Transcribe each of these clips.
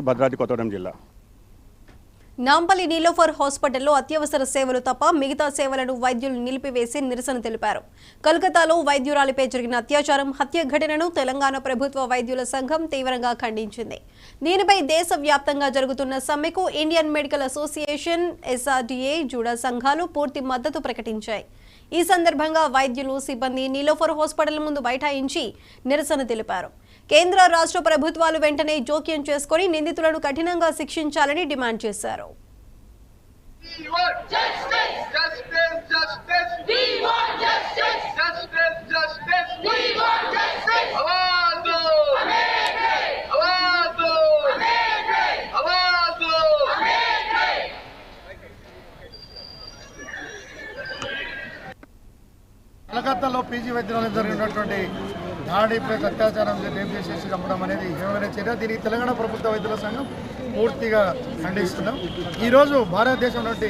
భద్రాద్రి కొత్తగూడెం జిల్లా నాంపల్లి నీలోఫర్ హాస్పిటల్లో అత్యవసర సేవలు తప్ప మిగతా సేవలను వైద్యులు నిలిపివేసి నిరసన తెలిపారు. కలకత్తాలో వైద్యురాలిపై జరిగిన అత్యాచారం, హత్య ఘటనను తెలంగాణ ప్రభుత్వ వైద్యుల సంఘం తీవ్రంగా ఖండించింది. దీనిపై దేశవ్యాప్తంగా జరుగుతున్న సమ్మెకు Indian medical association, SRDA, JUDA సంఘాలు పూర్తి మద్దతు ప్రకటించాయి. ఈ సందర్భంగా వైద్యులు, సిబ్బంది నీలోఫర్ హాస్పిటల్ ముందు బైఠాయించి నిరసన తెలిపారు. కేంద్ర రాష్ట్ర ప్రభుత్వాలు వెంటనే జోక్యం చేసుకుని నిందితులను కఠినంగా శిక్షించాలని డిమాండ్ చేశారు. కలకత్తాలో పీజీ వైద్యులు జరిగినటువంటి దాడి ప్లస్ అత్యాచారం రేపు చేసేసి చంపడం అనేది హేయమైన చర్య. దీనికి తెలంగాణ ప్రభుత్వ వైద్యుల సంఘం పూర్తిగా ఖండిస్తున్నాం. ఈరోజు భారతదేశం నుండి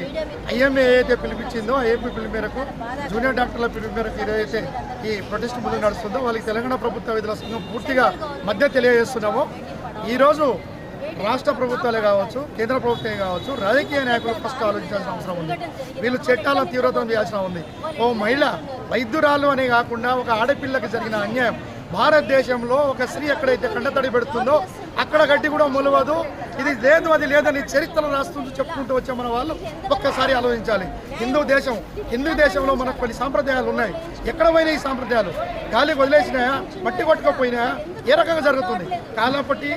IMA ఏదైతే పిలిపించిందో ఏపీ పిలుపు మేరకు, జూనియర్ డాక్టర్ల పిలుపు మేరకు ఏదైతే ఈ ప్రొటెస్ట్ ముందు నడుస్తుందో వాళ్ళకి తెలంగాణ ప్రభుత్వ వైద్యుల సంఘం పూర్తిగా మద్దతు తెలియజేస్తున్నాము. ఈరోజు రాష్ట్ర ప్రభుత్వాలే కావచ్చు, కేంద్ర ప్రభుత్వమే కావచ్చు, రాజకీయ నాయకులు ఫస్ట్ ఆలోచించాల్సిన అవసరం ఉంది. వీళ్ళు చట్టాలను తీవ్రతరం చేయాల్సిన ఉంది. ఓ మహిళ వైద్యురాలు అనే కాకుండా ఒక ఆడపిల్లకి జరిగిన అన్యాయం, భారతదేశంలో ఒక స్త్రీ ఎక్కడైతే కండతడి పెడుతుందో అక్కడ గడ్డి కూడా మొలవదు. ఇది లేదు, అది లేదని చరిత్రలు రాస్తుంటూ చెప్పుకుంటూ వచ్చే మన వాళ్ళు ఒక్కసారి ఆలోచించాలి. హిందూ దేశంలో మనకు కొన్ని సాంప్రదాయాలు ఉన్నాయి. ఎక్కడ పోయినా ఈ సాంప్రదాయాలు గాలికి వదిలేసినాయా, మట్టి కొట్టుకోపోయినాయా, ఏ రకంగా జరుగుతుంది? కాబట్టి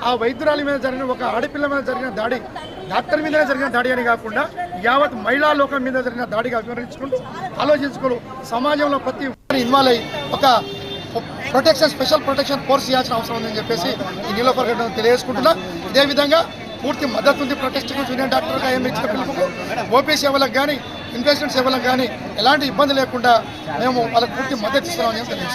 ఆ వైద్యురాలి మీద జరిగిన, ఒక ఆడపిల్ల మీద జరిగిన దాడి డాక్టర్ మీదనే జరిగిన దాడి అని కాకుండా యావత్ మహిళా లోకం మీద జరిగిన దాడిగా వివరించుకుంటూ ఆలోచించుకోరు. సమాజంలో ప్రతి ఇన్వాల్వ్ అయ్యి ఒక స్పెషల్ ప్రొటెక్షన్ ఫోర్స్ చేయాల్సిన అవసరం ఉందని చెప్పేసి ఈ నీలోఫర్ ఘటన తెలియజేసుకుంటున్నా. ఇదే విధంగా పూర్తి మద్దతు ఉంది ప్రొటెస్ట్కు. జూనియర్ డాక్టర్గా ఏమి ఇచ్చిన పిలుపుకు, ఓపీ సేవలకు కానీ, ఇన్వెస్ట్మెంట్ సేవలకు కానీ ఎలాంటి ఇబ్బంది లేకుండా మేము వాళ్ళకి పూర్తి మద్దతు ఇస్తున్నామని తెలియజేస్తున్నాం.